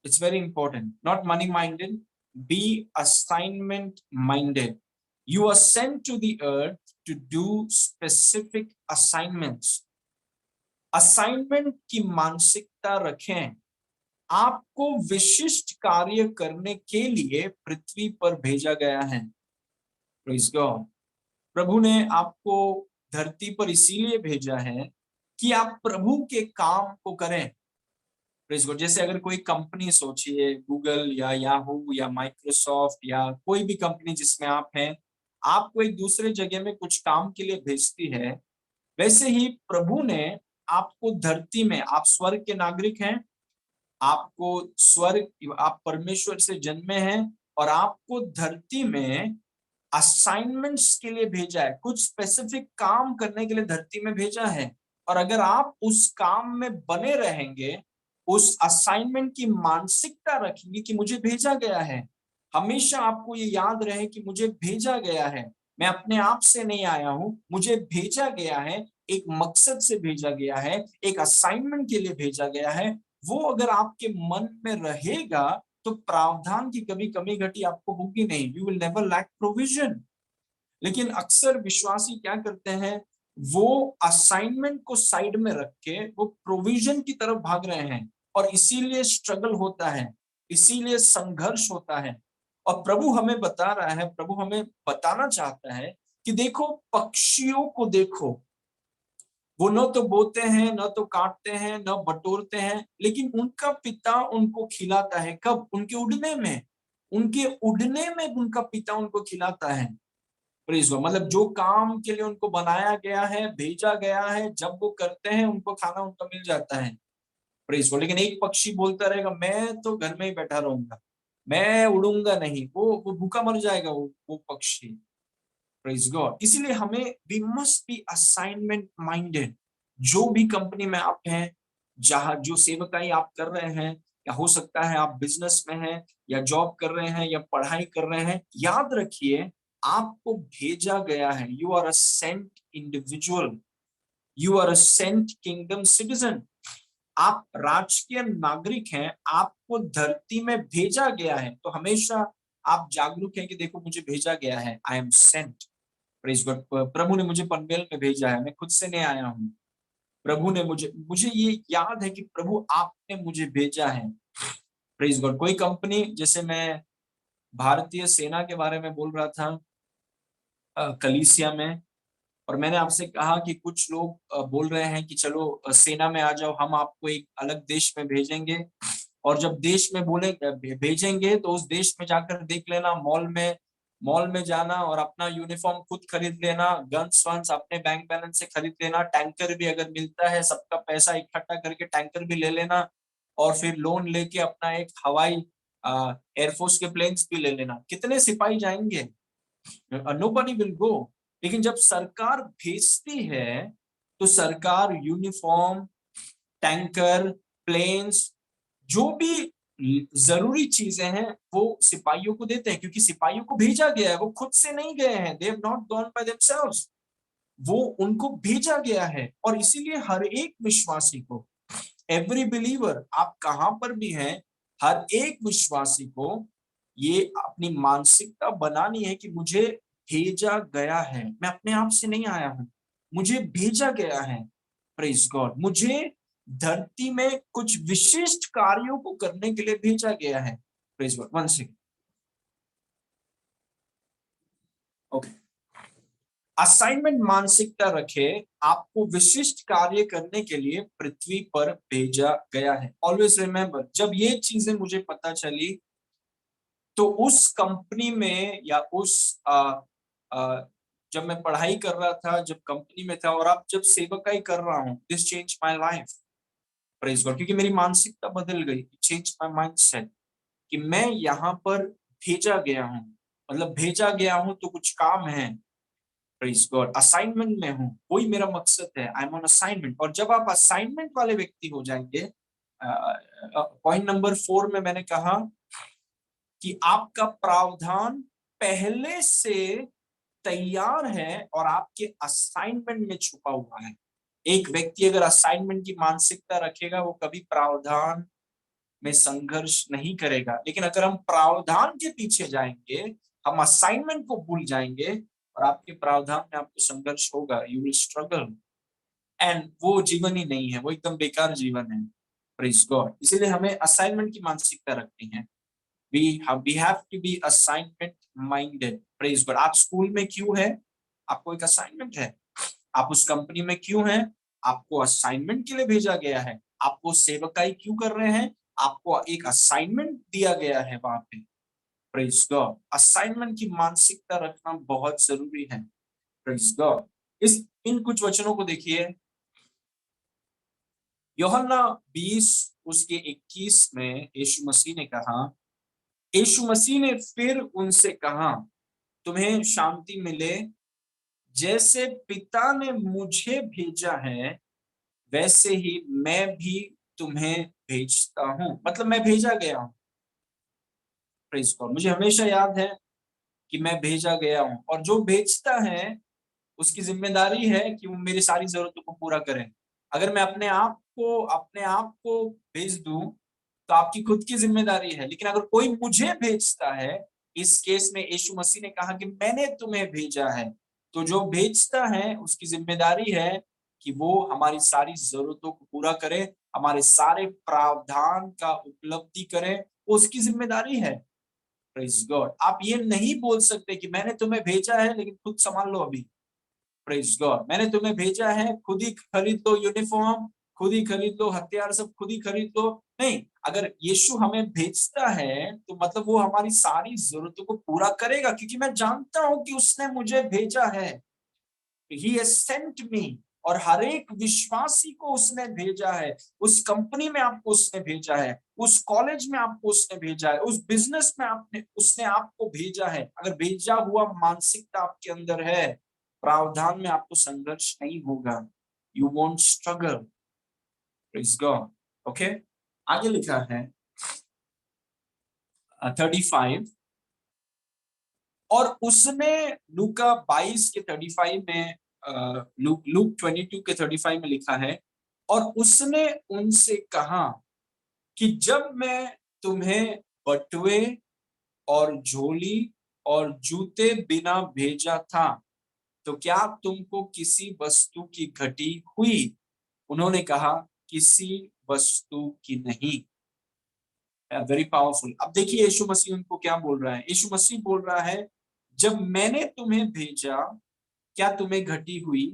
It's very important. Not money minded. Be assignment minded. You are sent to the earth to do specific assignments. Assignment की मानसिकता रखें। आपको विशिष्ट कार्य करने के लिए पृथ्वी पर भेजा गया है। Praise God. प्रभु ने आपको धरती पर इसीलिए भेजा है कि आप प्रभु के काम को करें। जैसे अगर कोई कंपनी सोचिए, गूगल या याहू या माइक्रोसॉफ्ट या कोई भी कंपनी जिसमें आप हैं, आपको एक दूसरे जगह में कुछ काम के लिए भेजती है। वैसे ही प्रभु ने आपको धरती में, आप स्वर्ग के नागरिक हैं, आपको स्वर्ग, आप परमेश्वर से जन्मे हैं और आपको धरती में असाइनमेंट्स के लिए भेजा है। कुछ स्पेसिफिक काम करने के लिए धरती में भेजा है। और अगर आप उस काम में बने रहेंगे, उस असाइनमेंट की मानसिकता रखेंगे कि मुझे भेजा गया है, हमेशा आपको ये याद रहे कि मुझे भेजा गया है, मैं अपने आप से नहीं आया हूं, मुझे भेजा गया है, एक मकसद से भेजा गया है, एक असाइनमेंट के लिए भेजा गया है। वो अगर आपके मन में रहेगा तो प्रावधान की कभी कमी घटी आपको होगी नहीं। You will never lack provision. लेकिन अक्सर विश्वासी क्या करते हैं, वो असाइनमेंट को साइड में रख के वो प्रोविजन की तरफ भाग रहे हैं, और इसीलिए स्ट्रगल होता है, इसीलिए संघर्ष होता है। और प्रभु हमें बता रहा है, प्रभु हमें बताना चाहता है कि देखो, पक्षियों को देखो, वो न तो बोते हैं, न तो काटते हैं, न बटोरते हैं, लेकिन उनका पिता उनको खिलाता है। कब? उनके उड़ने में। उनके उड़ने में उनका पिता उनको खिलाता है। Praise God. मतलब जो काम के लिए उनको बनाया गया है, भेजा गया है, जब वो करते हैं उनको खाना उनका मिल जाता है। Praise God. लेकिन एक पक्षी बोलता रहेगा, मैं तो घर में ही बैठा रहूंगा, मैं उड़ूंगा नहीं, वो भूखा मर जाएगा वो पक्षी। Praise God. इसीलिए हमें we must be assignment minded. जो भी कंपनी में आप हैं, जहां जो सेवकाई आप कर रहे हैं, या हो सकता है आप बिजनेस में हैं, या जॉब कर रहे हैं, या पढ़ाई कर रहे हैं, याद रखिए आपको भेजा गया है। You are a sent individual, you are a sent kingdom citizen. आप राजकीय नागरिक हैं, आपको धरती में भेजा गया है। तो हमेशा आप जागरूक हैं कि देखो, मुझे भेजा गया है, I am sent. Praise God. प्रभु ने मुझे पनवेल में भेजा है, मैं खुद से नहीं आया हूँ। प्रभु ने मुझे मुझे ये याद है कि प्रभु आपने मुझे भेजा है। Praise God. कोई कंपनी, जैसे मैं भारतीय सेना के बारे में बोल रहा था कलीसिया में, और मैंने आपसे कहा कि कुछ लोग बोल रहे हैं कि चलो सेना में आ जाओ, हम आपको एक अलग देश में भेजेंगे। और जब देश में बोले भेजेंगे, तो उस देश में जाकर देख लेना, मॉल में जाना और अपना यूनिफॉर्म खुद खरीद लेना, गन्स वंस अपने बैंक बैलेंस से खरीद लेना, टैंकर भी अगर मिलता है, सबका पैसा इकट्ठा करके टैंकर भी ले लेना, और फिर लोन लेके अपना एक हवाई एयरफोर्स के प्लेन्स भी ले लेना। कितने सिपाही जाएंगे? Nobody will go. लेकिन जब सरकार भेजती है, तो सरकार यूनिफॉर्म, टैंकर, प्लेन्स, जो भी जरूरी चीजें हैं, वो सिपाहियों को देते हैं, क्योंकि सिपाहियों को भेजा गया है, वो खुद से नहीं गए हैं। They have not gone by themselves, वो उनको भेजा गया है। और इसीलिए हर एक विश्वासी को, एवरी बिलीवर, आप कहां पर भी हैं, हर एक विश्वासी को ये अपनी मानसिकता बनानी है कि मुझे भेजा गया है, मैं अपने आप से नहीं आया हूं, मुझे भेजा गया है। Praise God. मुझे धरती में कुछ विशिष्ट कार्यों को करने के लिए भेजा गया है। Praise God. One second. Okay. Assignment मानसिकता रखे, आपको विशिष्ट कार्य करने के लिए पृथ्वी पर भेजा गया है। ऑलवेज रिमेंबर, जब ये चीजें मुझे पता चली तो उस कंपनी में या उस जब मैं पढ़ाई कर रहा था, जब कंपनी में था और अब जब सेवकाई कर रहा हूँ, this change my life. Praise God. क्योंकि मेरी मानसिकता बदल गई, चेंज माय माइंडसेट कि मैं यहाँ पर भेजा गया हूँ। मतलब भेजा गया हूँ तो कुछ काम है। Praise God. असाइनमेंट में हूँ, वही मेरा मकसद है। I M on assignment. और जब आप असाइनमेंट वाले व्यक्ति हो जाएंगे, पॉइंट नंबर 4 में मैंने कहा कि आपका प्रावधान पहले से तैयार है और आपके असाइनमेंट में छुपा हुआ है। एक व्यक्ति अगर असाइनमेंट की मानसिकता रखेगा, वो कभी प्रावधान में संघर्ष नहीं करेगा। लेकिन अगर हम प्रावधान के पीछे जाएंगे, हम असाइनमेंट को भूल जाएंगे और आपके प्रावधान में आपको संघर्ष होगा, यू विल स्ट्रगल। एंड वो जीवन ही नहीं है, वो एकदम बेकार जीवन है। Praise God. इसीलिए हमें असाइनमेंट की मानसिकता रखनी है। we have to be assignment minded. Praise God. आप स्कूल में क्यों है? आपको एक असाइनमेंट है। आप उस कंपनी में क्यों हैं? आपको असाइनमेंट के लिए भेजा गया है। आपको सेवकाई क्यों कर रहे हैं? आपको एक असाइनमेंट दिया गया है वहां पे। Praise God. असाइनमेंट की मानसिकता रखना बहुत जरूरी है। Praise God. इस इन कुछ वचनों को देखिए। यूहन्ना 20 उसके 21 में यीशु मसीह ने कहा, यीशु मसीह ने फिर उनसे कहा, तुम्हें शांति मिले। जैसे पिता ने मुझे भेजा है, वैसे ही मैं भी तुम्हें भेजता हूं। मतलब मैं भेजा गया हूं। Praise God. मुझे हमेशा याद है कि मैं भेजा गया हूं, और जो भेजता है उसकी जिम्मेदारी है कि वो मेरी सारी जरूरतों को पूरा करे। अगर मैं अपने आप को भेज दूं तो आपकी खुद की जिम्मेदारी है। लेकिन अगर कोई मुझे भेजता है, इस केस में यीशु मसीह ने कहा कि मैंने तुम्हें भेजा है, तो जो भेजता है उसकी जिम्मेदारी है कि वो हमारी सारी जरूरतों को पूरा करे, हमारे सारे प्रावधान का उपलब्धि करे। उसकी जिम्मेदारी है। Praise God. आप ये नहीं बोल सकते कि मैंने तुम्हें भेजा है लेकिन खुद संभाल लो अभी। Praise God. मैंने तुम्हें भेजा है, खुद ही खरीद लो यूनिफॉर्म, खुद ही खरीद लो हथियार, सब खुद ही खरीद लो। नहीं, अगर यीशु हमें भेजता है तो मतलब वो हमारी सारी जरूरतों को पूरा करेगा, क्योंकि मैं जानता हूं कि उसने मुझे भेजा है। He has sent me. और हर एक विश्वासी को उसने भेजा है। उस कंपनी में आपको उसने भेजा है, उस कॉलेज में आपको उसने भेजा है, उस बिजनेस में उसने आपको भेजा है। अगर भेजा हुआ मानसिकता आपके अंदर है, प्रावधान में आपको संघर्ष नहीं होगा। You won't struggle. Praise God. Okay. आगे लिखा है 35। और उसने लूका 22 के 35 में, लूक लूक 22 के 35 में लिखा है, और उसने उनसे कहा कि जब मैं तुम्हें बटुए और झोली और जूते बिना भेजा था, तो क्या तुमको किसी वस्तु की घटी हुई? उन्होंने कहा, किसी वस्तु की नहीं। Very powerful. अब देखिए यीशु मसीह उनको क्या बोल रहा है। यीशु मसीह बोल रहा है, जब मैंने तुम्हें भेजा, क्या तुम्हें घटी हुई?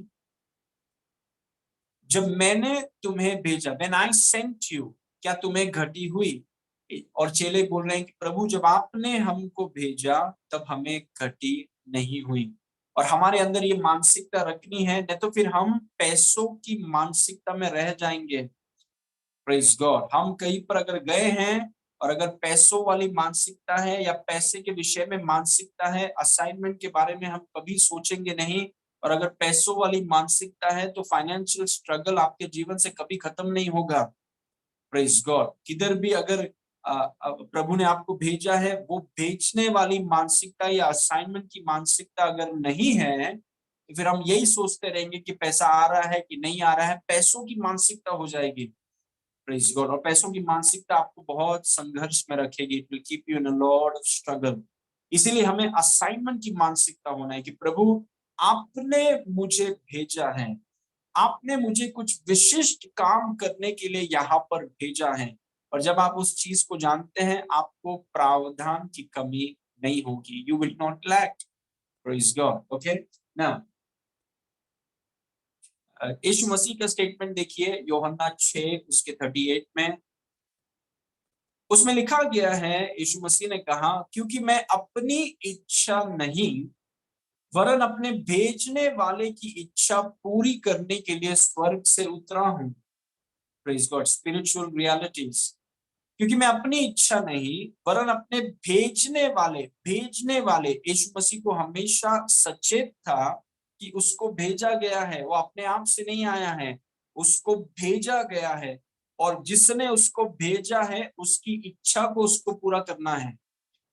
जब मैंने तुम्हें भेजा, व्हेन आई सेंट यू, क्या तुम्हें घटी हुई? और चेले बोल रहे हैं कि प्रभु, जब आपने हमको भेजा तब हमें घटी नहीं हुई। और हमारे अंदर ये मानसिकता रखनी है, नहीं तो फिर हम पैसों की मानसिकता में रह जाएंगे। Praise God. हम कहीं पर अगर गए हैं और अगर पैसों वाली मानसिकता है या पैसे के विषय में मानसिकता है, असाइनमेंट के बारे में हम कभी सोचेंगे नहीं। और अगर पैसों वाली मानसिकता है तो फाइनेंशियल स्ट्रगल आपके जीवन से कभी खत्म नहीं होगा। Praise God. किधर भी अगर प्रभु ने आपको भेजा है, वो भेजने वाली मानसिकता या असाइनमेंट की मानसिकता अगर नहीं है, तो फिर हम यही सोचते रहेंगे कि पैसा आ रहा है कि नहीं आ रहा है। पैसों की मानसिकता हो जाएगी। Praise God. और पैसों की मानसिकता आपको बहुत संघर्ष में रखेगी। It will keep you in a lot of struggle. इसीलिए हमें असाइनमेंट की मानसिकता होना है कि प्रभु, आपने मुझे भेजा है, आपने मुझे कुछ विशिष्ट काम करने के लिए यहाँ पर भेजा है, और जब आप उस चीज को जानते हैं आपको प्रावधान की कमी नहीं होगी। You will not lack. Praise God. Okay ना। यीशु मसीह का स्टेटमेंट देखिए यूहन्ना 6 उसके 38 में। उसमें लिखा गया है, यीशु मसीह ने कहा, क्योंकि मैं अपनी इच्छा नहीं वरन अपने भेजने वाले की इच्छा पूरी करने के लिए स्वर्ग से उतरा हूं। Praise God. Spiritual realities. क्योंकि मैं अपनी इच्छा नहीं वरन अपने भेजने वाले यीशु मसीह को हमेशा सचेत था कि उसको भेजा गया है। वो अपने आप से नहीं आया है, उसको भेजा गया है, और जिसने उसको भेजा है उसकी इच्छा को उसको पूरा करना है।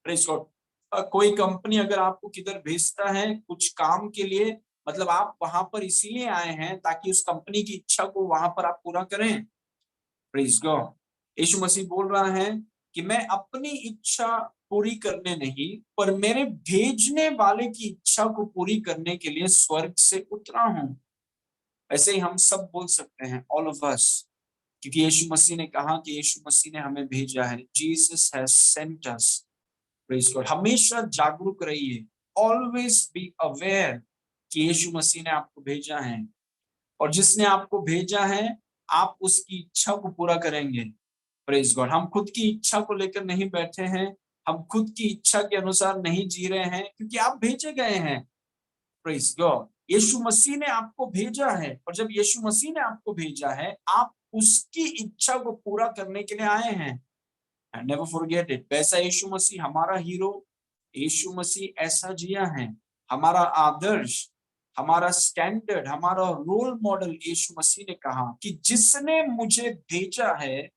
Praise God. कोई कंपनी अगर आपको किधर भेजता है कुछ काम के लिए, मतलब आप वहां पर इसीलिए आए हैं ताकि उस कंपनी की इच्छा को वहां पर आप पूरा करें। Praise God. यीशु मसीह बोल रहा है कि मैं अपनी इच्छा पूरी करने नहीं पर मेरे भेजने वाले की इच्छा को पूरी करने के लिए स्वर्ग से उतरा हूं। ऐसे ही हम सब बोल सकते हैं, ऑल ऑफ अस, क्योंकि यीशु मसीह ने कहा कि यीशु मसीह ने हमें भेजा है। Jesus has sent us. Praise God. हमेशा जागरूक रहिए, ऑलवेज बी अवेयर कि यीशु मसीह ने आपको भेजा है, और जिसने आपको भेजा है आप उसकी इच्छा को पूरा करेंगे। Praise God. हम खुद की इच्छा को लेकर नहीं बैठे हैं, हम खुद की इच्छा के अनुसार नहीं जी रहे हैं, क्योंकि आप भेजे गए हैं। Praise God. यीशु मसीह ने आपको भेजा है, और जब यीशु मसीह ने आपको भेजा है आप उसकी इच्छा को पूरा करने के लिए आए हैं। And never forget it. वैसा यीशु मसीह हमारा हीरो, यीशु मसीह ऐसा जिया है, हमारा आदर्श, हमारा स्टैंडर्ड, हमारा रोल मॉडल। यीशु मसीह ने कहा कि जिसने मुझे भेजा है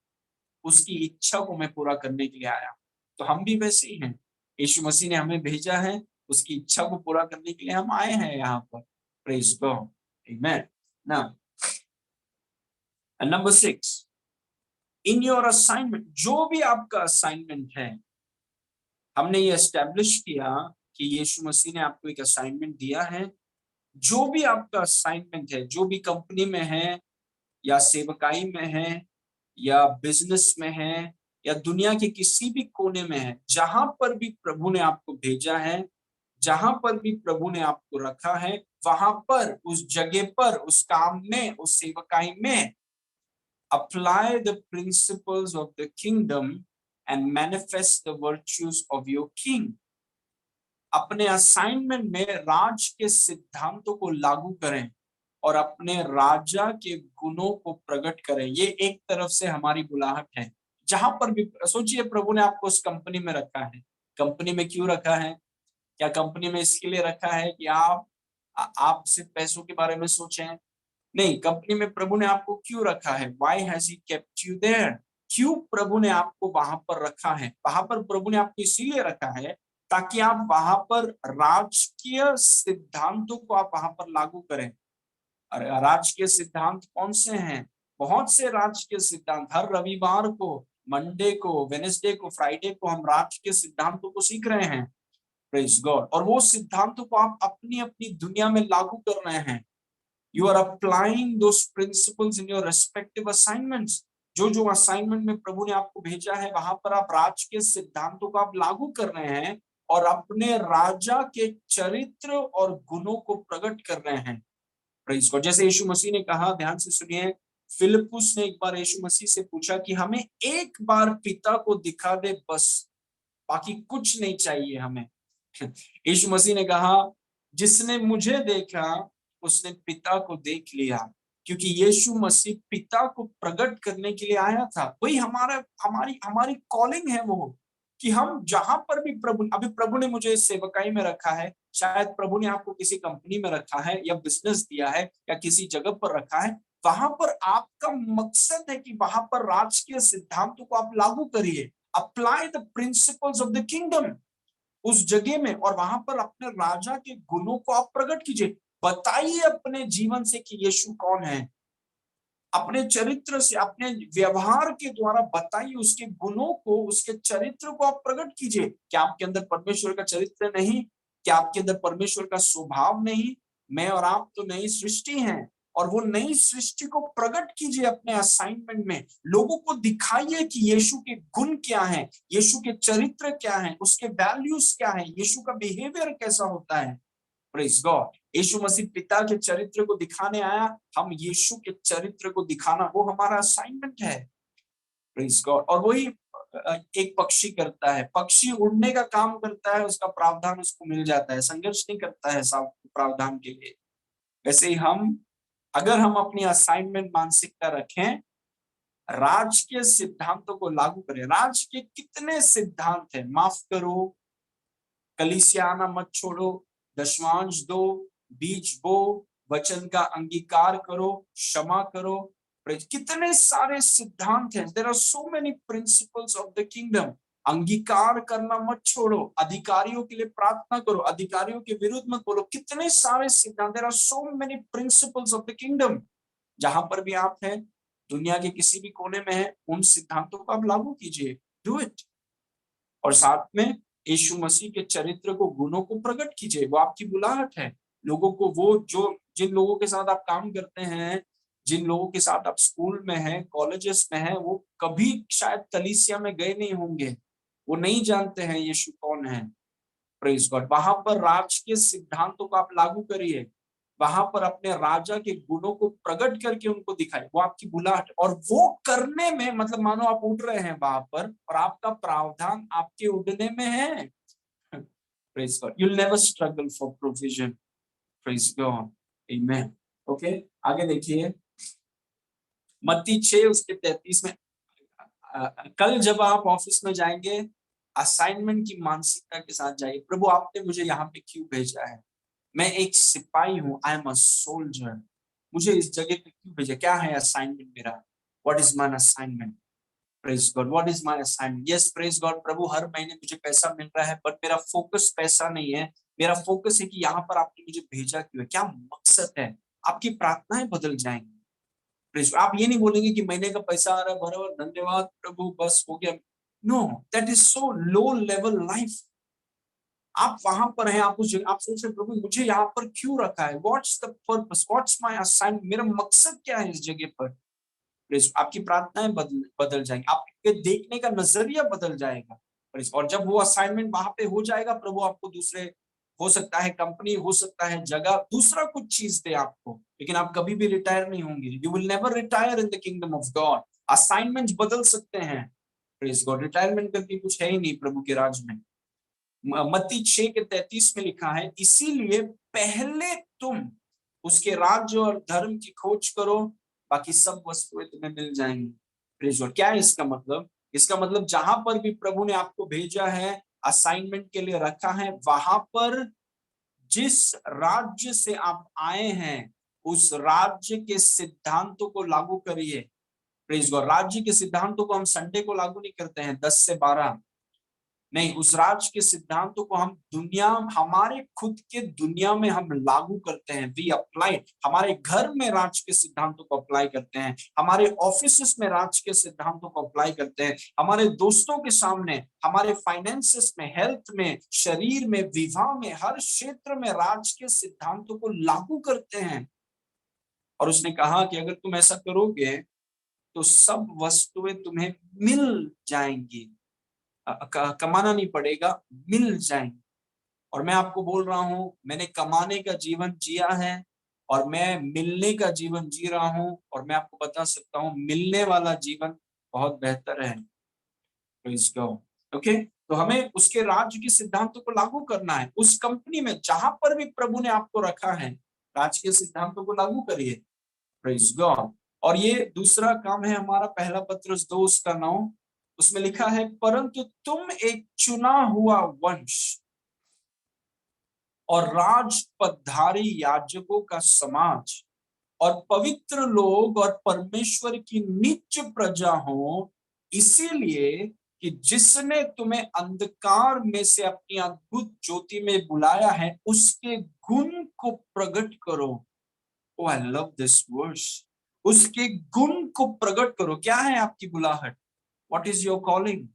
उसकी इच्छा को मैं पूरा करने के लिए आया। तो हम भी वैसे ही हैं। यीशु मसीह ने हमें भेजा है, उसकी इच्छा को पूरा करने के लिए हम आए हैं यहाँ पर। Praise God. Amen. Now number 6, in your assignment, जो भी आपका असाइनमेंट है, हमने ये एस्टेब्लिश किया कि यीशु मसीह ने आपको एक असाइनमेंट दिया है। जो भी आपका असाइनमेंट है, जो भी कंपनी में है या सेवकाई में है या बिजनेस में है या दुनिया के किसी भी कोने में है, जहां पर भी प्रभु ने आपको भेजा है, जहां पर भी प्रभु ने आपको रखा है, वहां पर, उस जगह पर, उस काम में, उस सेवकाई में apply the principles of the kingdom and manifest the virtues of your king। अपने असाइनमेंट में राज के सिद्धांतों को लागू करें और अपने राजा के गुणों को प्रकट करें। ये एक तरफ से हमारी बुलाहट है। जहां पर भी सोचिए, प्रभु ने आपको उस कंपनी में रखा है। कंपनी में क्यों रखा है? क्या कंपनी में इसके लिए रखा है कि आप सिर्फ पैसों के बारे में सोचें? नहीं, कंपनी में प्रभु ने आपको क्यों रखा है? Why has he kept you there? क्यों प्रभु ने आपको वहां पर रखा है? वहां पर प्रभु ने आपको इसीलिए रखा है ताकि आप वहां पर राजकीय सिद्धांतों को आप वहां पर लागू करें। राजकीय सिद्धांत कौन से हैं? बहुत से राजकीय सिद्धांत। हर रविवार को, मंडे को, वेनेसडे को, फ्राइडे को हम राजकीय सिद्धांतों को सीख रहे हैं। Praise God. और वो सिद्धांतों को आप अपनी अपनी दुनिया में लागू कर रहे हैं। You are applying those principles in your respective assignments। जो असाइनमेंट में प्रभु ने आपको भेजा है वहां पर आप राज के सिद्धांतों को आप लागू कर रहे हैं और अपने राजा के चरित्र और गुणों को प्रकट कर रहे हैं। Praise God. जैसे यीशु मसीह ने कहा, ध्यान से सुनिए, फिलिपुस ने एक बार यीशु मसीह से पूछा कि हमें एक बार पिता को दिखा दे बस, बाकी कुछ नहीं चाहिए हमें। यीशु मसीह ने कहा, जिसने मुझे देखा उसने पिता को देख लिया, क्योंकि यीशु मसीह पिता को प्रकट करने के लिए आया था। वही हमारा हमारी हमारी कॉलिंग है वो, कि हम जहां पर भी अभी प्रभु ने मुझे सेवकाई में रखा है, शायद प्रभु ने आपको किसी कंपनी में रखा है या बिजनेस दिया है या किसी जगह पर रखा है, वहां पर आपका मकसद है कि वहां पर राजकीय सिद्धांतों को आप लागू करिए। Apply the principles of the kingdom उस जगह में, और वहां पर अपने राजा के गुणों को आप प्रकट कीजिए। बताइए अपने जीवन से कि यीशु कौन है। अपने चरित्र से, अपने व्यवहार के द्वारा बताइए उसके गुणों को, उसके चरित्र को आप प्रकट कीजिए। क्या आपके अंदर परमेश्वर का चरित्र नहीं? क्या आपके अंदर परमेश्वर का स्वभाव नहीं? मैं और आप तो नई सृष्टि हैं। और वो नई सृष्टि को प्रकट कीजिए अपने असाइनमेंट में। लोगों को दिखाइए कि यीशु के गुण क्या है, यीशु के चरित्र क्या है, उसके वैल्यूज क्या है, यीशु का बिहेवियर कैसा होता है। Praise God. यीशु मसीह पिता के चरित्र को दिखाने आया, हम यीशु के चरित्र को दिखाना, वो हमारा असाइनमेंट है। Praise God. और वही एक पक्षी करता है, पक्षी उड़ने का काम करता है, उसका प्रावधान उसको मिल जाता है, संघर्ष नहीं करता है सब प्रावधान के लिए। वैसे ही अगर हम अपनी असाइनमेंट मानसिकता रखें, राजकीय सिद्धांतों को लागू करें। राज के कितने सिद्धांत है, माफ करो, कलीसिया आना मत छोड़ो, दशमांश दो, बीज बो, वचन का अंगीकार करो, क्षमा करो। कितने सारे सिद्धांत हैं। There are so many principles of the kingdom. अंगीकार करना मत छोड़ो, अधिकारियों के लिए प्रार्थना करो, अधिकारियों के विरुद्ध मत बोलो। कितने सारे सिद्धांत, there are so many principles of the kingdom. जहां पर भी आप हैं, दुनिया के किसी भी कोने में है, उन सिद्धांतों को आप लागू कीजिए, डू इट। और साथ में यीशु मसीह के चरित्र को, गुणों को प्रकट कीजिए। वो आपकी बुलाहट है। लोगों को, वो जो जिन लोगों के साथ आप काम करते हैं, जिन लोगों के साथ आप स्कूल में हैं, कॉलेजेस में हैं, वो कभी शायद कलीसिया में गए नहीं होंगे, वो नहीं जानते हैं यीशु कौन है। Praise God. वहां पर राज के सिद्धांतों को आप लागू करिए, वहां पर अपने राजा के गुणों को प्रकट करके उनको दिखाए, वो आपकी बुलाहट। और वो करने में, मतलब मानो आप उड़ रहे हैं वहां पर और आपका प्रावधान आपके उड़ने में है। Praise God. You will never struggle for provision. Praise God. Amen. Okay, आगे देखिए मत्ती 6 उसके 33 में। कल जब आप ऑफिस में जाएंगे, असाइनमेंट की मानसिकता के साथ जाइए। प्रभु आपने मुझे यहाँ पे क्यों भेजा है? मैं एक सिपाही हूँ, आई एम अ सोल्जर। मुझे इस जगह पे क्यों भेजा? क्या है असाइनमेंट मेरा? What is my assignment? Praise God. What is my assignment? Yes, praise God. प्रभु हर महीने मुझे पैसा मिल रहा है, बट मेरा फोकस पैसा नहीं है। मेरा फोकस है कि यहाँ पर आपने मुझे भेजा क्यों है, क्या मकसद है? आपकी प्रार्थनाएं बदल जाएंगी। प्रेज। आप ये नहीं बोलेंगे कि महीने का पैसा आ रहा है, बराबर, धन्यवाद प्रभु, बस हो गया। No, that is so low level life. आप वहां पर हैं, आप सोच रहे प्रभु मुझे यहाँ पर क्यों रखा है? What's the purpose, what's my assignment, मेरा मकसद क्या है इस जगह पर? प्लीज, आपकी प्रार्थनाएं बदल जाएंगी, आपके देखने का नजरिया बदल जाएगा। प्लीज। और जब वो असाइनमेंट वहां पे हो जाएगा, प्रभु आपको दूसरे, हो सकता है कंपनी, हो सकता है जगह, दूसरा कुछ चीज दे आपको, लेकिन आप कभी भी रिटायर नहीं होंगे। You will never retire in the kingdom of God. Assignment बदल सकते हैं। Please God. रिटायरमेंट करके कुछ है ही नहीं प्रभु के राज में। मत्ती 6 के 33 में लिखा है, इसीलिए पहले तुम उसके राज्य और धर्म की खोज करो, बाकी सब वस्तुएं तुम्हें मिल जाएंगी। Praise Lord. क्या है इसका मतलब? इसका मतलब जहां पर भी प्रभु ने आपको भेजा है, असाइनमेंट के लिए रखा है, वहां पर जिस राज्य से आप आए हैं, उस राज्य के सिद्धांतों को लागू करिए। Praise God. राज्य के सिद्धांतों को हम संडे को लागू नहीं करते हैं 10 से 12, नहीं, उस राज के सिद्धांतों को हम दुनिया, हमारे खुद के दुनिया में हम लागू करते हैं। We apply. हमारे घर में राज के सिद्धांतों को अप्लाई करते हैं, हमारे ऑफिस में राज के सिद्धांतों को अप्लाई करते हैं, हमारे दोस्तों के सामने, हमारे फाइनेंसेस में, हेल्थ में, शरीर में, विवाह में, हर क्षेत्र में राज के सिद्धांतों को लागू करते हैं। और उसने कहा कि अगर तुम ऐसा करोगे तो सब वस्तुएं तुम्हें मिल जाएंगी। कमाना नहीं पड़ेगा, मिल जाएंगे। और मैं आपको बोल रहा हूं, मैंने कमाने का जीवन जिया है और मैं मिलने का जीवन जी रहा हूं, और मैं आपको बता सकता हूं मिलने वाला जीवन बहुत बेहतर है। ओके। तो हमें उसके राज्य के सिद्धांतों को लागू करना है। उस कंपनी में जहां पर भी प्रभु ने आपको रखा है, राज्य के सिद्धांतों को लागू करिए। Praise God. और ये दूसरा काम है हमारा, पहला पत्रस 2 उसका 9, उसमें लिखा है, परंतु तुम एक चुना हुआ वंश और राजपदधारी याजकों का समाज और पवित्र लोग और परमेश्वर की निज प्रजा हो, इसीलिए कि जिसने तुम्हें अंधकार में से अपनी अद्भुत ज्योति में बुलाया है, उसके गुण को प्रकट करो। Oh I love this verse. उसके गुण को प्रकट करो। क्या है आपकी बुलाहट? What is your calling?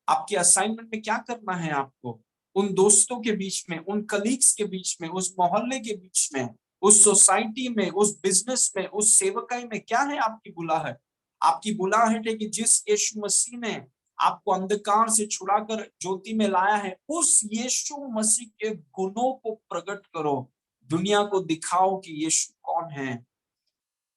आपके असाइनमेंट में क्या करना है आपको? उन दोस्तों के बीच में, उन कलीग्स के बीच में, उस मोहल्ले के बीच में, उस सोसाइटी में, उस बिजनेस में, उस सेवकाई में क्या है आपकी बुलाहट? आपकी बुलाहट है कि जिस यीशु मसीह ने आपको अंधकार से छुड़ाकर ज्योति में लाया है, उस यीशु मसीह के गुणों को प्रकट करो, दुनिया को दिखाओ कि यीशु कौन है।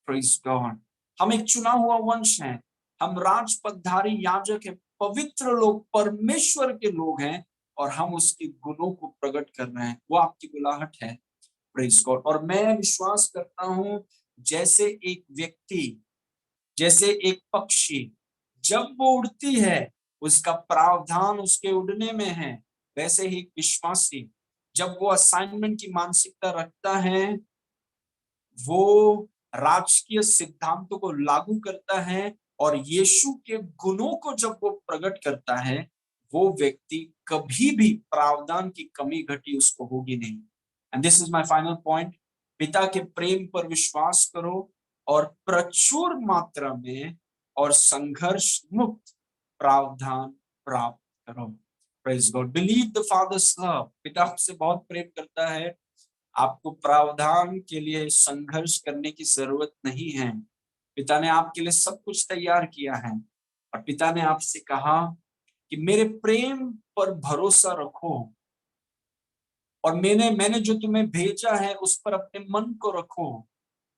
Praise God. हम एक चुना हुआ वंश हैं, हम राजपदधारी याजक हैं, पवित्र लोग, परमेश्वर के लोग हैं, और हम उसके गुणों को प्रकट कर रहे हैं। वो आपकी बुलाहट है। Praise God. और मैं विश्वास करता हूं, जैसे एक व्यक्ति, जैसे एक पक्षी जब वो उड़ती है उसका प्रावधान उसके उड़ने में है, वैसे ही विश्वासी जब वो असाइनमेंट की मानसिकता रखता है, वो राजकीय सिद्धांतों को लागू करता है और यीशु के गुणों को जब वो प्रकट करता है, वो व्यक्ति कभी भी प्रावधान की कमी घटी उसको होगी नहीं। And this is my final point. पिता के प्रेम पर विश्वास करो और प्रचुर मात्रा में और संघर्ष मुक्त प्रावधान प्राप्त करो। Praise God. Believe the father's love. पिता आपसे बहुत प्रेम करता है। आपको प्रावधान के लिए संघर्ष करने की जरूरत नहीं है। पिता ने आपके लिए सब कुछ तैयार किया है, और पिता ने आपसे कहा कि मेरे प्रेम पर भरोसा रखो, और मैंने जो तुम्हें भेजा है उस पर अपने मन को रखो,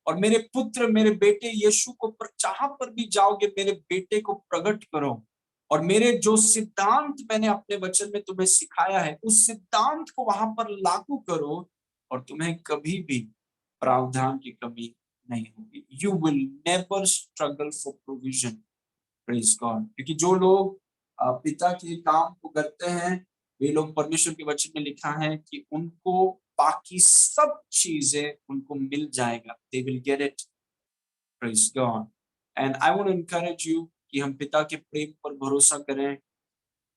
और मेरे पुत्र, मेरे बेटे यीशु को पर जहां पर भी जाओगे मेरे बेटे को प्रकट करो, और मेरे जो सिद्धांत मैंने अपने वचन में तुम्हें सिखाया है उस सिद्धांत को वहां पर लागू करो, और तुम्हें कभी भी प्रावधान की कमी नहीं होगी। You will never struggle for provision. Praise God. क्योंकि जो लोग पिता के काम को करते हैं, वे लोग, परमेश्वर के वचन में लिखा है कि उनको बाकी सब चीजें उनको मिल जाएगा। They will get it. Praise God. And I want to encourage you कि हम पिता के प्रेम पर भरोसा करें,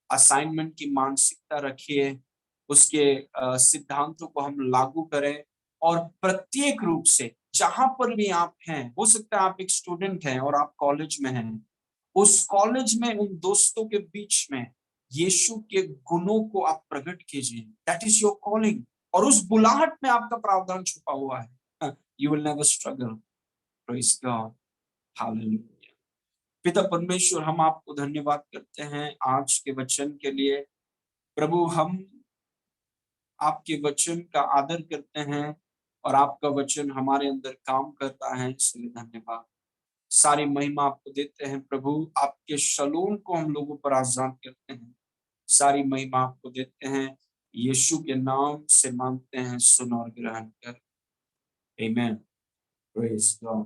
असाइनमेंट की मानसिकता रखिए, उसके सिद्धांतों को हम लागू करें, और प्रत्येक रूप से जहां पर भी आप हैं, हो सकता है आप एक स्टूडेंट हैं और आप कॉलेज में हैं, उस कॉलेज में उन दोस्तों के बीच में यीशु के गुणों को आप प्रकट कीजिए। That is your calling. और उस बुलाहट में आपका प्रावधान छुपा हुआ है। You will never struggle. Praise God. Hallelujah. पिता परमेश्वर, हम आपको धन्यवाद करते हैं आज के वचन के लिए। प्रभु, हम आपके वचन का आदर करते हैं, और आपका वचन हमारे अंदर काम करता है, इसलिए धन्यवाद। सारी महिमा आपको देते हैं प्रभु। आपके शलोम को हम लोगों पर आजाद करते हैं। सारी महिमा आपको देते हैं। यीशु के नाम से मांगते हैं, सुन और ग्रहण कर। आमीन। Praise God.